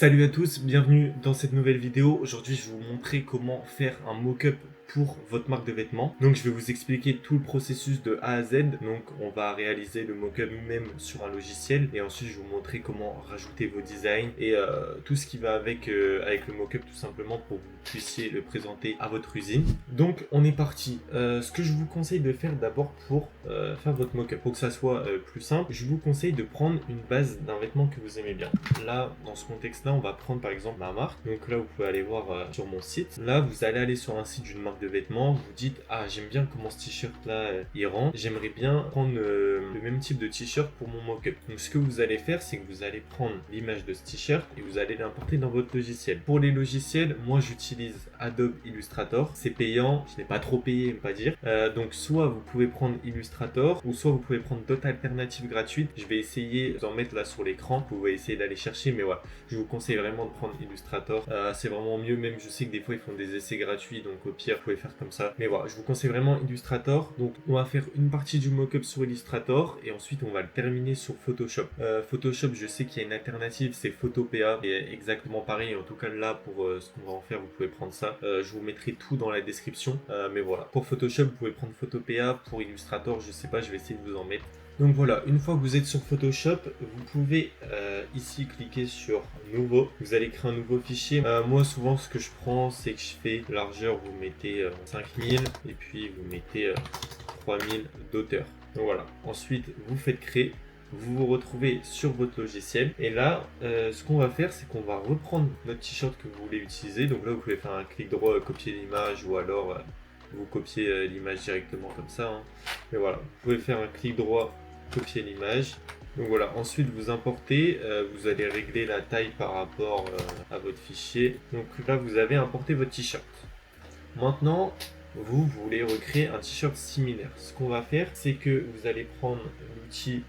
Salut à tous, bienvenue dans cette nouvelle vidéo. Aujourd'hui, je vais vous montrer comment faire un mock-up pour votre marque de vêtements. Donc, je vais vous expliquer tout le processus de A à Z. Donc, on va réaliser le mock-up même sur un logiciel et ensuite, je vais vous montrer comment rajouter vos designs et tout ce qui va avec le mock-up tout simplement pour que vous puissiez le présenter à votre usine. Donc, on est parti. Ce que je vous conseille de faire d'abord pour faire votre mock-up, pour que ça soit plus simple, je vous conseille de prendre une base d'un vêtement que vous aimez bien. Là, dans ce contexte-là, on va prendre par exemple ma marque. Donc là, vous pouvez aller voir sur mon site. Là, vous allez aller sur un site d'une marque de vêtements. Vous dites, ah, j'aime bien comment ce t-shirt-là il rend. J'aimerais bien prendre le même type de t-shirt pour mon mock-up. Donc ce que vous allez faire, c'est que vous allez prendre l'image de ce t-shirt et vous allez l'importer dans votre logiciel. Pour les logiciels, moi, j'utilise Adobe Illustrator. C'est payant. Je n'ai pas trop payé, on va dire. Donc soit vous pouvez prendre Illustrator ou soit vous pouvez prendre d'autres alternatives gratuites. Je vais essayer d'en mettre là sur l'écran. Vous pouvez essayer d'aller chercher, mais voilà, je vous conseille vraiment de prendre Illustrator. C'est vraiment mieux, même je sais que des fois ils font des essais gratuits, donc au pire vous pouvez faire comme ça. Mais voilà, je vous conseille vraiment Illustrator. Donc on va faire une partie du mock-up sur Illustrator et ensuite on va le terminer sur Photoshop. Photoshop, je sais qu'il y a une alternative, c'est Photopea, et exactement pareil. En tout cas là pour ce qu'on va en faire, vous pouvez prendre ça. Je vous mettrai tout dans la description. Mais voilà, pour Photoshop vous pouvez prendre Photopea. Pour Illustrator, je sais pas, je vais essayer de vous en mettre. Donc voilà, une fois que vous êtes sur Photoshop, vous pouvez ici cliquer sur Nouveau. Vous allez créer un nouveau fichier. Moi souvent ce que je prends, c'est que je fais largeur, vous mettez 5000 et puis vous mettez 3000 d'auteur. Donc voilà, ensuite vous faites créer. Vous vous retrouvez sur votre logiciel et là ce qu'on va faire, c'est qu'on va reprendre notre t-shirt que vous voulez utiliser. Donc là vous pouvez faire un clic droit, copier l'image, ou alors vous copiez l'image directement comme ça, hein. Mais voilà, vous pouvez faire un clic droit, copier l'image. Donc voilà, ensuite vous importez, vous allez régler la taille par rapport à votre fichier. Donc là vous avez importé votre t-shirt. Maintenant, vous voulez recréer un t-shirt similaire. Ce qu'on va faire, c'est que vous allez prendre l'outil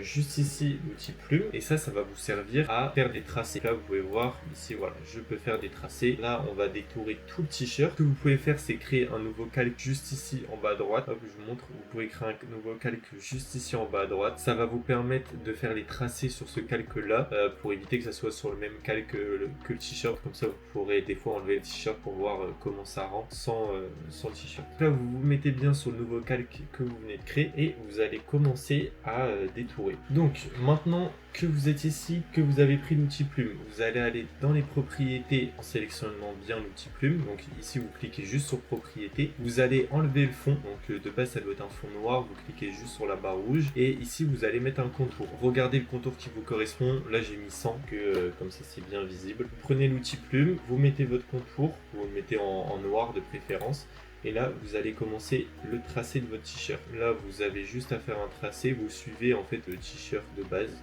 juste ici, l'outil plume, et ça va vous servir à faire des tracés. Là vous pouvez voir ici, voilà, je peux faire des tracés. Là on va détourer tout le t-shirt. Ce que vous pouvez faire, c'est créer un nouveau calque juste ici en bas à droite. Hop, je vous montre, vous pouvez créer un nouveau calque juste ici en bas à droite. Ça va vous permettre de faire les tracés sur ce calque là pour éviter que ça soit sur le même calque que le t-shirt. Comme ça vous pourrez des fois enlever le t-shirt pour voir comment ça rend sans le t-shirt. Là vous vous mettez bien sur le nouveau calque que vous venez de créer et vous allez commencer à détourer. Donc maintenant que vous êtes ici, que vous avez pris l'outil plume, vous allez aller dans les propriétés en sélectionnant bien l'outil plume. Donc ici vous cliquez juste sur propriétés, vous allez enlever le fond, donc de base ça doit être un fond noir, vous cliquez juste sur la barre rouge et ici vous allez mettre un contour. Regardez le contour qui vous correspond. Là j'ai mis 100 que comme ça c'est bien visible. Vous prenez l'outil plume, vous mettez votre contour, vous le mettez en noir de préférence. Et là, vous allez commencer le tracé de votre t-shirt. Là, vous avez juste à faire un tracé. Vous suivez en fait le t-shirt de base.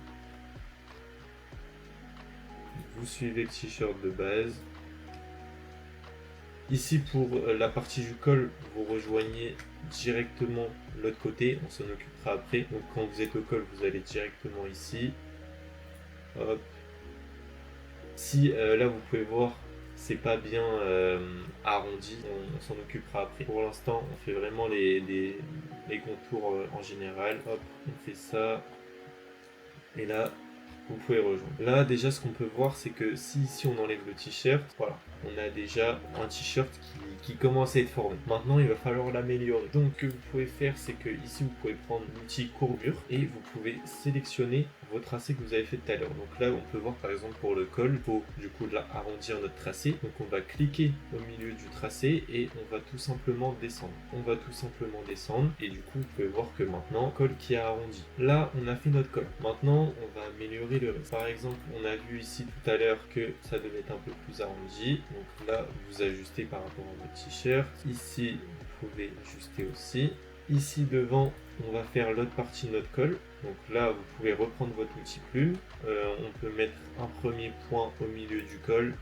Vous suivez le t-shirt de base. Ici, pour la partie du col, vous rejoignez directement l'autre côté. On s'en occupera après. Donc, quand vous êtes au col, vous allez directement ici. Hop. Si là, vous pouvez voir, c'est pas bien arrondi, on s'en occupera après. Pour l'instant, on fait vraiment les contours en général. Hop, on fait ça. Et là, vous pouvez rejoindre. Là, déjà, ce qu'on peut voir, c'est que si ici on enlève le t-shirt, voilà, on a déjà un t-shirt qui commence à être formé. Maintenant, il va falloir l'améliorer. Donc, ce que vous pouvez faire, c'est que ici, vous pouvez prendre l'outil courbure et vous pouvez sélectionner vos tracés que vous avez fait tout à l'heure. Donc là, on peut voir par exemple pour le col, il faut du coup là arrondir notre tracé. Donc on va cliquer au milieu du tracé et on va tout simplement descendre. On va tout simplement descendre et du coup, vous pouvez voir que maintenant, col qui est arrondi. Là, on a fait notre col. Maintenant, on va améliorer le reste. Par exemple, on a vu ici tout à l'heure que ça devait être un peu plus arrondi. Donc là, vous ajustez par rapport à votre t-shirt. Ici, vous pouvez ajuster aussi. Ici devant, on va faire l'autre partie de notre col. Donc là, vous pouvez reprendre votre outil plume. On peut mettre un premier point au milieu du col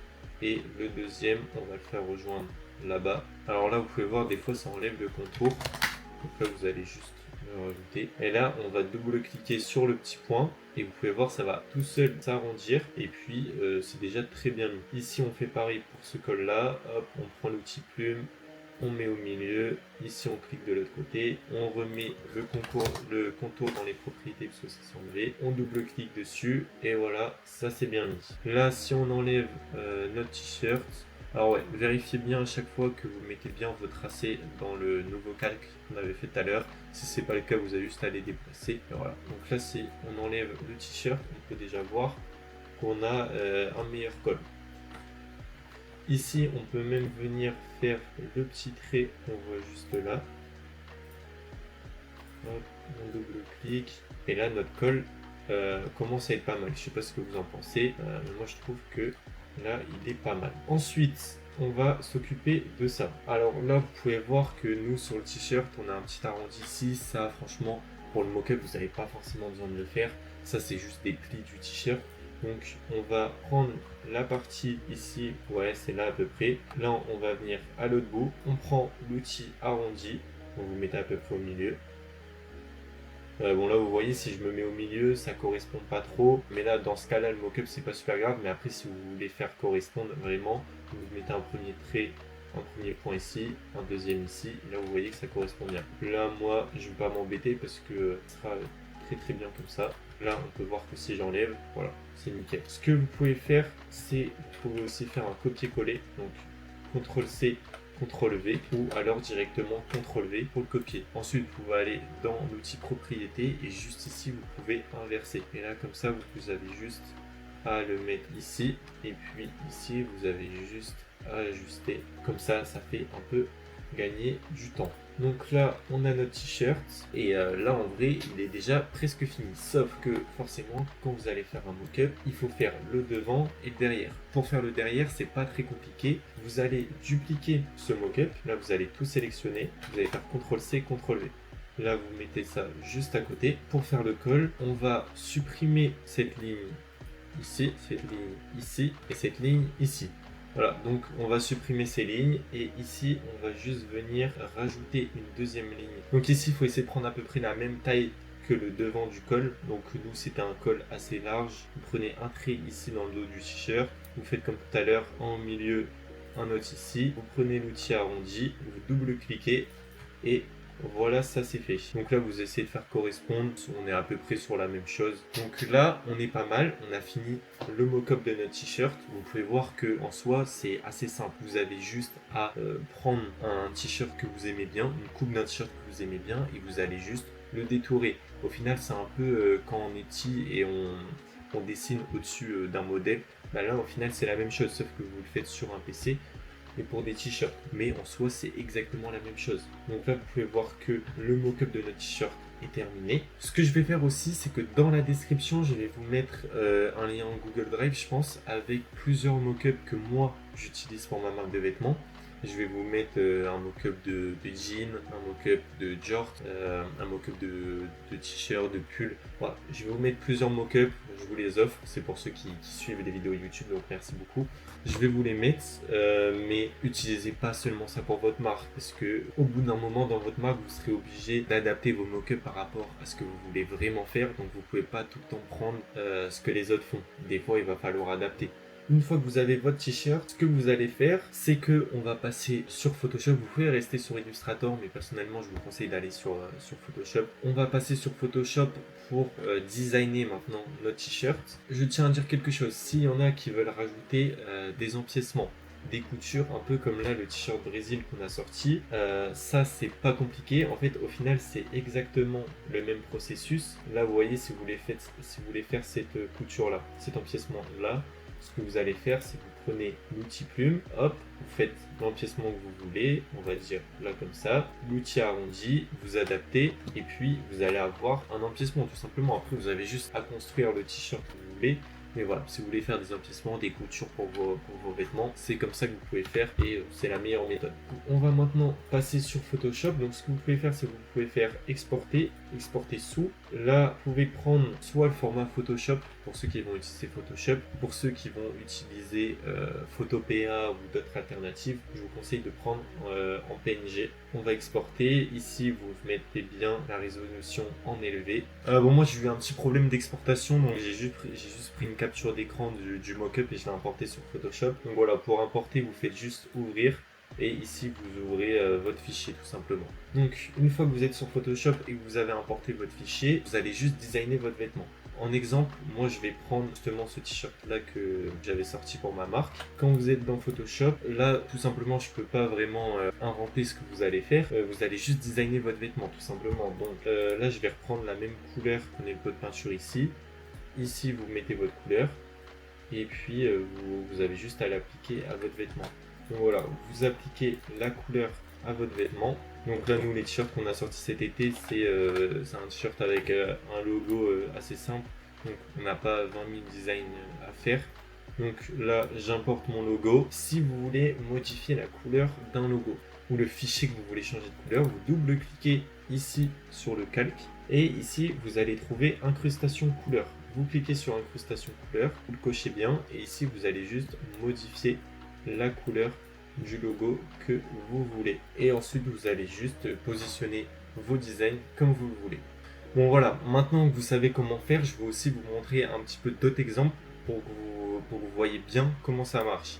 et le deuxième, on va le faire rejoindre là-bas. Alors là, vous pouvez voir, des fois, ça enlève le contour. Donc là, vous allez juste le rajouter. Et là, on va double-cliquer sur le petit point. Et vous pouvez voir, ça va tout seul s'arrondir. Et puis, c'est déjà très bien mis. Ici, on fait pareil pour ce col-là. Hop, on prend l'outil plume. on met au milieu, ici on clique de l'autre côté, on remet le contour dans les propriétés parce que ça s'est enlevé, on double-clique dessus et voilà, ça c'est bien mis. Là, si on enlève notre t-shirt, alors ouais, vérifiez bien à chaque fois que vous mettez bien vos tracés dans le nouveau calque qu'on avait fait tout à l'heure. Si c'est pas le cas, vous avez juste à les déplacer. Et voilà. Donc là, si on enlève le t-shirt, on peut déjà voir qu'on a un meilleur col. Ici, on peut même venir faire le petit trait qu'on voit juste là. Hop, on double-clique. Et là, notre col commence à être pas mal. Je sais pas ce que vous en pensez, mais moi je trouve que là, il est pas mal. Ensuite, on va s'occuper de ça. Alors là, vous pouvez voir que nous, sur le t-shirt, on a un petit arrondi ici. Ça, franchement, pour le mock-up, vous n'avez pas forcément besoin de le faire. Ça, c'est juste des plis du t-shirt. Donc, on va prendre la partie ici. Ouais, c'est là à peu près. Là, on va venir à l'autre bout. On prend l'outil arrondi. Donc, vous mettez à peu près au milieu. Bon là vous voyez, si je me mets au milieu ça correspond pas trop, mais là dans ce cas là le mock-up c'est pas super grave, mais après si vous voulez faire correspondre vraiment, vous mettez un premier trait, un premier point ici, un deuxième ici, et là vous voyez que ça correspond bien. Là moi je vais pas m'embêter parce que ça sera très bien comme ça. Là on peut voir que si j'enlève, voilà, c'est nickel. Ce que vous pouvez faire, c'est vous pouvez aussi faire un copier-coller, donc CTRL-C, CTRL-V ou alors directement CTRL-V pour le copier. Ensuite, vous pouvez aller dans l'outil propriété et juste ici, vous pouvez inverser. Et là, comme ça, vous avez juste à le mettre ici et puis ici, vous avez juste à ajuster. Comme ça, ça fait un peu gagner du temps. Donc là, on a notre t-shirt et là, en vrai, il est déjà presque fini. Sauf que forcément, quand vous allez faire un mock-up, il faut faire le devant et le derrière. Pour faire le derrière, c'est pas très compliqué. Vous allez dupliquer ce mock-up. Là, vous allez tout sélectionner. Vous allez faire CTRL-C, CTRL-V. Là, vous mettez ça juste à côté. Pour faire le col, on va supprimer cette ligne ici, cette ligne ici et cette ligne ici. Voilà, donc on va supprimer ces lignes et ici on va juste venir rajouter une deuxième ligne. Donc ici il faut essayer de prendre à peu près la même taille que le devant du col. Donc nous c'était un col assez large. Vous prenez un trait ici dans le dos du t-shirt. Vous faites comme tout à l'heure, en milieu un autre ici. Vous prenez l'outil arrondi, vous double-cliquez et voilà, ça c'est fait. Donc là, vous essayez de faire correspondre. On est à peu près sur la même chose. Donc là, on est pas mal. On a fini le mock-up de notre t-shirt. Vous pouvez voir que en soi, c'est assez simple. Vous avez juste à prendre un t-shirt que vous aimez bien, une coupe d'un t-shirt que vous aimez bien, et vous allez juste le détourer. Au final, c'est un peu quand on est petit et on dessine au-dessus d'un modèle. Bah là, au final, c'est la même chose, sauf que vous le faites sur un PC. Et pour des t-shirts, mais en soi c'est exactement la même chose. Donc là vous pouvez voir que le mock-up de notre t-shirt est terminé. Ce que je vais faire aussi, c'est que dans la description je vais vous mettre un lien Google Drive, je pense, avec plusieurs mock-ups que moi j'utilise pour ma marque de vêtements. Je vais vous mettre un mock-up de jean, un mock-up de jort, un mock-up de t-shirt, de pull. Voilà, je vais vous mettre plusieurs mock-ups, je vous les offre, c'est pour ceux qui suivent les vidéos YouTube, donc merci beaucoup. Je vais vous les mettre, mais utilisez pas seulement ça pour votre marque, parce que au bout d'un moment dans votre marque, vous serez obligé d'adapter vos mock-ups par rapport à ce que vous voulez vraiment faire, donc vous pouvez pas tout le temps prendre ce que les autres font. Des fois, il va falloir adapter. Une fois que vous avez votre t-shirt, ce que vous allez faire, c'est que on va passer sur Photoshop. Vous pouvez rester sur Illustrator, mais personnellement, je vous conseille d'aller sur Photoshop. On va passer sur Photoshop pour designer maintenant notre t-shirt. Je tiens à dire quelque chose. S'il y en a qui veulent rajouter des empiècements, des coutures, un peu comme là le t-shirt Brésil qu'on a sorti, ça c'est pas compliqué. En fait, au final, c'est exactement le même processus. Là, vous voyez, si vous voulez faire cette couture là, cet empiècement là, ce que vous allez faire, c'est que vous prenez l'outil plume, hop, vous faites l'empiècement que vous voulez, on va dire là comme ça, l'outil arrondi, vous adaptez, et puis vous allez avoir un empiècement tout simplement. Après, vous avez juste à construire le t-shirt que vous voulez. Mais voilà, si vous voulez faire des empiècements, des coutures pour vos vêtements, c'est comme ça que vous pouvez faire et c'est la meilleure méthode. On va maintenant passer sur Photoshop. Donc ce que vous pouvez faire, c'est que vous pouvez faire exporter sous. Là, vous pouvez prendre soit le format Photoshop pour ceux qui vont utiliser Photoshop. Pour ceux qui vont utiliser Photopea ou d'autres alternatives, je vous conseille de prendre en PNG. On va exporter. Ici, vous mettez bien la résolution en élevé. Bon, moi, j'ai eu un petit problème d'exportation, donc j'ai juste pris une capture d'écran du mock-up et je l'ai importé sur Photoshop. Donc voilà, pour importer, vous faites juste ouvrir. Et ici, vous ouvrez votre fichier tout simplement. Donc, une fois que vous êtes sur Photoshop et que vous avez importé votre fichier, vous allez juste designer votre vêtement. En exemple, moi je vais prendre justement ce t-shirt là que j'avais sorti pour ma marque. Quand vous êtes dans Photoshop, là tout simplement je peux pas vraiment inventer ce que vous allez faire. Vous allez juste designer votre vêtement tout simplement. Donc là je vais reprendre la même couleur, prenez le pot de peinture ici. Ici vous mettez votre couleur et puis vous avez juste à l'appliquer à votre vêtement. Donc voilà, vous appliquez la couleur à votre vêtement. Donc là, nous, les t-shirts qu'on a sortis cet été, c'est un t-shirt avec un logo assez simple. Donc on n'a pas 20 000 designs à faire. Donc là, j'importe mon logo. Si vous voulez modifier la couleur d'un logo ou le fichier que vous voulez changer de couleur, vous double-cliquez ici sur le calque. Et ici, vous allez trouver incrustation couleur. Vous cliquez sur incrustation couleur, vous le cochez bien. Et ici, vous allez juste modifier la couleur du logo que vous voulez. Et ensuite, vous allez juste positionner vos designs comme vous le voulez. Bon voilà, maintenant que vous savez comment faire, je vais aussi vous montrer un petit peu d'autres exemples pour que vous voyez bien comment ça marche.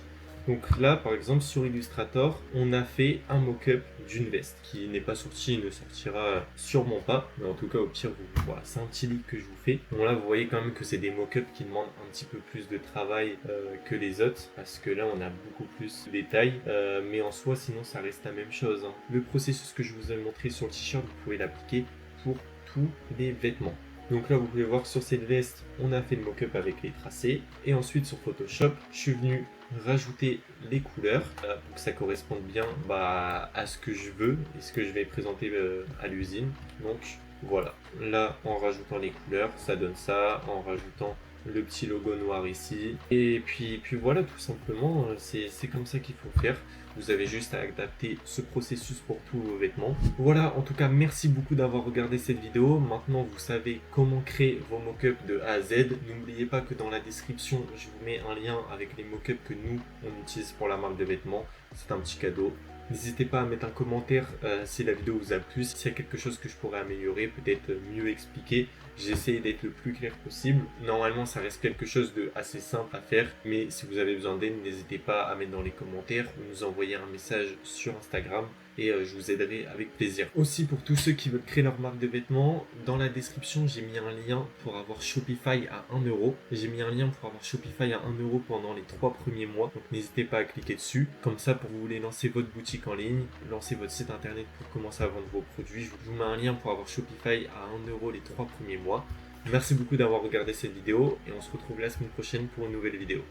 Donc là, par exemple, sur Illustrator, on a fait un mock-up d'une veste qui n'est pas sorti et ne sortira sûrement pas. Mais en tout cas, au pire, voilà, c'est un petit leak que je vous fais. Bon là, vous voyez quand même que c'est des mock-ups qui demandent un petit peu plus de travail que les autres. Parce que là, on a beaucoup plus de détails. Mais en soi, sinon, ça reste la même chose, hein. Le processus que je vous ai montré sur le t-shirt, vous pouvez l'appliquer pour tous les vêtements. Donc là, vous pouvez voir sur cette veste, on a fait le mock-up avec les tracés. Et ensuite, sur Photoshop, je suis venu rajouter les couleurs pour que ça corresponde bien à ce que je veux et ce que je vais présenter à l'usine. Donc voilà, là en rajoutant les couleurs, ça donne ça, en rajoutant le petit logo noir ici. Et puis voilà, tout simplement, c'est comme ça qu'il faut faire. Vous avez juste à adapter ce processus pour tous vos vêtements. Voilà, en tout cas, merci beaucoup d'avoir regardé cette vidéo. Maintenant, vous savez comment créer vos mock-ups de A à Z. N'oubliez pas que dans la description, je vous mets un lien avec les mock-ups que nous, on utilise pour la marque de vêtements. C'est un petit cadeau. N'hésitez pas à mettre un commentaire si la vidéo vous a plu, s'il y a quelque chose que je pourrais améliorer, peut-être mieux expliquer. J'essaie d'être le plus clair possible. Normalement, ça reste quelque chose de assez simple à faire, mais si vous avez besoin d'aide, n'hésitez pas à mettre dans les commentaires ou nous envoyer un message sur Instagram et je vous aiderai avec plaisir. Aussi, pour tous ceux qui veulent créer leur marque de vêtements, dans la description, j'ai mis un lien pour avoir Shopify à 1€. J'ai mis un lien pour avoir Shopify à 1€ pendant les 3 premiers mois, donc n'hésitez pas à cliquer dessus. Comme ça, pour vous voulez lancer votre boutique en ligne, lancer votre site internet pour commencer à vendre vos produits, je vous mets un lien pour avoir Shopify à 1€ les 3 premiers mois. Merci beaucoup d'avoir regardé cette vidéo et on se retrouve la semaine prochaine pour une nouvelle vidéo.